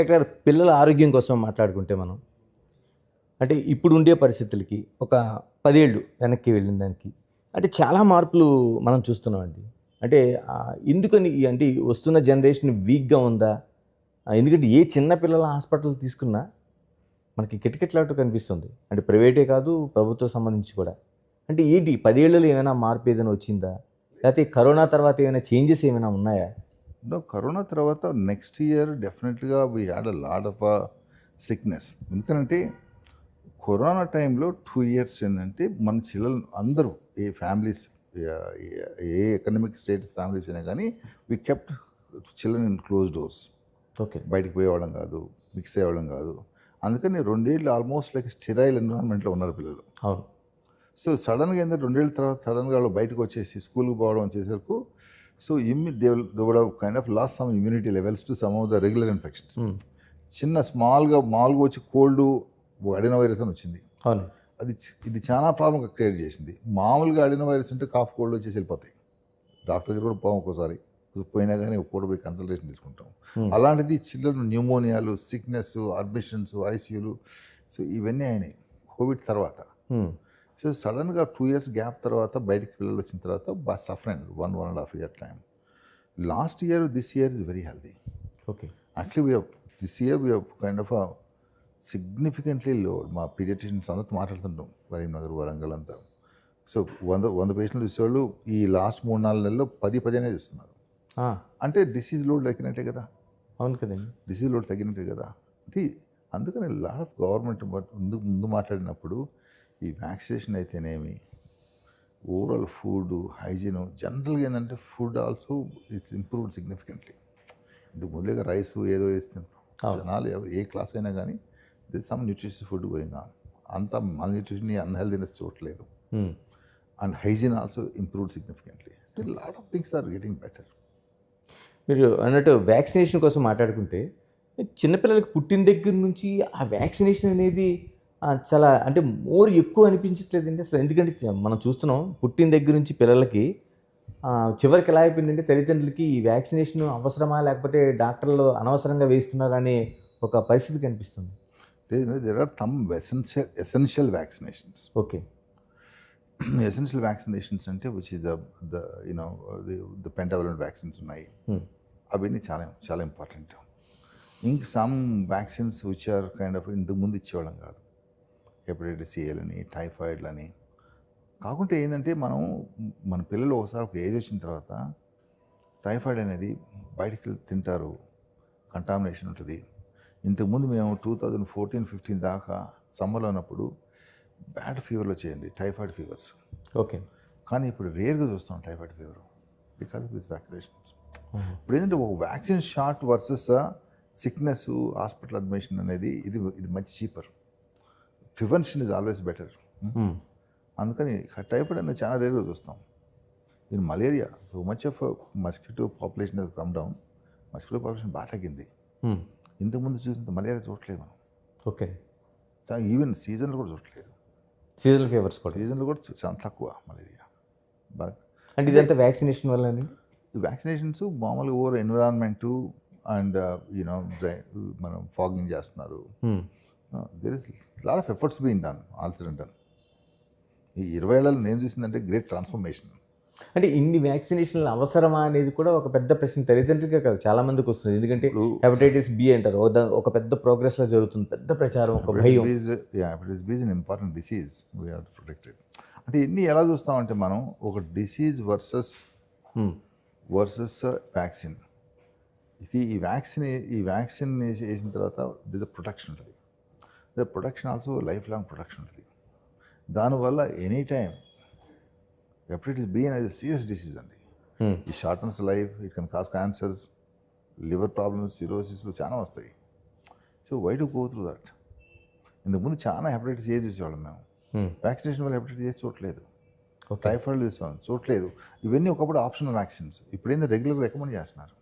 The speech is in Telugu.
ఇక్కడ పిల్లల ఆరోగ్యం కోసం మాట్లాడుకుంటే మనం అంటే ఇప్పుడు ఉండే పరిస్థితులకి ఒక 10 ఏళ్ళు వెనక్కి వెళ్ళిన దానికి అంటే చాలా మార్పులు మనం చూస్తున్నామండి. అంటే ఎందుకని అంటే వస్తున్న జనరేషన్ వీక్‌గా ఉందా? ఎందుకంటే ఏ చిన్న పిల్లల హాస్పిటల్ తీసుకున్నా మనకి కిటకిటలాడుతూ కనిపిస్తుంది. అంటే ప్రైవేటే కాదు, ప్రభుత్వం సంబంధించి కూడా. అంటే ఏంటి 10 ఏళ్లలో ఏమైనా మార్పు ఏదైనా వచ్చిందా? లేకపోతే కరోనా తర్వాత ఏమైనా చేంజెస్ ఏమైనా ఉన్నాయా? నో, కరోనా తర్వాత నెక్స్ట్ ఇయర్ డెఫినెట్గా we had a lot of sickness. ఎందుకంటే కరోనా టైంలో 2 ఇయర్స్ ఏంటంటే మన చిల్లలు అందరూ ఏ ఫ్యామిలీస్, ఏ ఎకనామిక్ స్టేటస్ ఫ్యామిలీస్ అయినా కానీ we kept children in close doors. Okay. బయటికి పోయేవాళ్ళం కాదు, మిక్స్ అయ్యేవాళ్ళం కాదు. అందుకని 2 ఏళ్ళు ఆల్మోస్ట్ లైక్ స్టెరైల్ ఎన్విరాన్మెంట్లో ఉన్నారు పిల్లలు. అవును. సో సడన్గా ఏంటంటే 2 ఏళ్ళ తర్వాత సడన్గా వాళ్ళు బయటకు వచ్చేసి స్కూల్కి పోవడం చేసేసరికి so they would have kind of loss some immunity levels to some of the regular infections. చిన్న మామూలుగా వచ్చి కోల్డ్ అడినో వైరస్ అని వచ్చింది. అవును. ఇది చాలా ప్రాబ్లం క్రియేట్ చేసింది. మామూలుగా అడినో వైరస్ అంటే కాఫ్ కోల్డ్ వచ్చేసి వెళ్ళిపోతాయి. డాక్టర్ దగ్గర కూడా పోం ఒక్కోసారి, పోయినా కానీ పూట పోయి కన్సల్టేషన్ తీసుకుంటాం. అలాంటిది చిల్డ్రన్ న్యూమోనియాలు, సిక్నెస్, అడ్మిషన్స్, ఐసీయూలు, సో ఇవన్నీ అయినాయి కోవిడ్ తర్వాత. సో సడన్గా 2 ఇయర్స్ గ్యాప్ తర్వాత బయటికి పిల్లలు వచ్చిన తర్వాత బాగా సఫర్ అయింది 1.5 year time. Last year this year is very healthy. Okay. Actually this year we kind of significantly లో. మా పీడియాట్రిషియన్స్ అందరితో మాట్లాడుతుంటాం, కరీంనగర్, వరంగల్ అంతా. సో 100 పేషెంట్లు చూసేవాళ్ళు ఈ లాస్ట్ 3-4 నెలల్లో 10 ఇస్తున్నారు. అంటే డిసీజ్ లోడ్ తగ్గినట్టే కదా. అవును కదండి. డిసీజ్ లోడ్ తగ్గినట్టే కదా. అది అందుకని లాట్ ఆఫ్ గవర్నమెంట్ ముందు మాట్లాడినప్పుడు ఈ వ్యాక్సినేషన్ అయితేనేమి, ఓవరాల్ ఫుడ్ హైజీన్, జనరల్గా ఏంటంటే food also it's improved significantly. ఇందుకు ముందుగా రైస్ ఏదో వేస్తున్నాం జనాలు, ఏ క్లాస్ అయినా కానీ this some nutritious food going on. అంతా మల్ న్యూట్రిషన్, అన్హెల్దీనెస్ చూడట్లేదు. And hygiene also improved significantly. So lot of things are getting better. మీరు అన్నట్టు వ్యాక్సినేషన్ కోసం మాట్లాడుకుంటే చిన్నపిల్లలకి పుట్టిన దగ్గర నుంచి ఆ వ్యాక్సినేషన్ అనేది చాలా అంటే ఎక్కువ అనిపించట్లేదండి అసలు. ఎందుకంటే మనం చూస్తున్నాం పుట్టిన దగ్గర నుంచి పిల్లలకి చివరికి ఎలా అయిపోయిందంటే తల్లిదండ్రులకి ఈ వ్యాక్సినేషన్ అవసరమా లేకపోతే డాక్టర్లు అనవసరంగా వేస్తున్నారా అనే ఒక పరిస్థితి కనిపిస్తుంది. There are some essential vaccinations. Okay. Essential vaccinations అంటే which is the pentavalent vaccines ఉన్నాయి. అవన్నీ చాలా చాలా ఇంపార్టెంట్. ఇంక some vaccines which are kind of ఇంతకు ముందు ఇచ్చేవాళ్ళం కాదు, హెపటైటిస్ ఏలని, టైఫాయిడ్లని. కాకుంటే ఏంటంటే మన పిల్లలు ఒకసారి ఒక ఏజ్ వచ్చిన తర్వాత టైఫాయిడ్ అనేది బయటికి తింటారు, కంటామినేషన్ ఉంటుంది. ఇంతకుముందు మేము 2014-15 దాకా సమ్మర్లో ఉన్నప్పుడు బ్యాడ్ ఫీవర్లు వచ్చేయండి, టైఫాయిడ్ ఫీవర్స్. ఓకే. కానీ ఇప్పుడు రేర్గా చూస్తాం typhoid fever because of this vaccinations. ఇప్పుడు ఏంటంటే ఒక vaccine shot versus sickness, hospital admission అనేది ఇది మంచి cheaper. Prevention is always better. అందుకని టైఫాయిడ్ అనేది చాలా రేర్గా చూస్తాం. In malaria so much of mosquito population has come down. Mosquito population బాగా తగ్గింది. ఇంతకుముందు చూసినంత మలేరియా చూడట్లేదు మనం. ఓకే. ఈవెన్ సీజన్లో కూడా చూడట్లేదు. సీజనల్ ఫీవర్స్ కూడా సీజన్లో కూడా చాలా తక్కువ మలేరియా. బాగా అంటే ఇదంతా వ్యాక్సినేషన్ వల్ల. ఈ వ్యాక్సినేషన్స్ మామూలుగా ఓవర్ ఎన్విరాన్మెంటు అండ్ మనం ఫాగింగ్ చేస్తున్నారు. There is lot of efforts being done also done. ఈ 20 ఏళ్ళలో నేను చూసిందంటే గ్రేట్ ట్రాన్స్ఫర్మేషన్. అంటే ఇన్ని వ్యాక్సినేషన్లు అవసరమా అనేది కూడా ఒక పెద్ద ప్రశ్న తల్లిదండ్రులకే కాదు చాలా మందికి వస్తుంది. ఎందుకంటే హెపటైటిస్ బి అంటారు, ఒక పెద్ద ప్రోగ్రెస్లో జరుగుతుంది, పెద్ద ప్రచారం, ఒక భయం. Hepatitis B is an important disease, we have to protect it. అంటే ఇన్ని ఎలా చూస్తామంటే మనం ఒక డిసీజ్ వర్సెస్ వ్యాక్సిన్. ఈ వ్యాక్సిన్ వేసిన తర్వాత ద ప్రొటెక్షన్ ఉంటుంది. The protection also life long protection ఉంటుంది. దానివల్ల ఎనీ టైం హెపటైటిస్ బి అనేది సీరియస్ డిసీజ్ అండి. ఈ shortens life, it can cause cancers, liver problems, సిరోసిస్లు చాలా వస్తాయి. So why to go through that? ఇంతకుముందు చాలా హెపటైటిస్ ఏ చూసేవాళ్ళం మేము. వ్యాక్సినేషన్ వల్ల హెపటైటిస్ ఏ చూడలేదు, టైఫాయిడ్ చూసాం చూడలేదు. ఇవన్నీ ఒకప్పుడు ఆప్షనల్ వ్యాక్సిన్స్, ఇప్పుడు ఏంటంటే రెగ్యులర్ రికమెండ్ చేస్తున్నారు.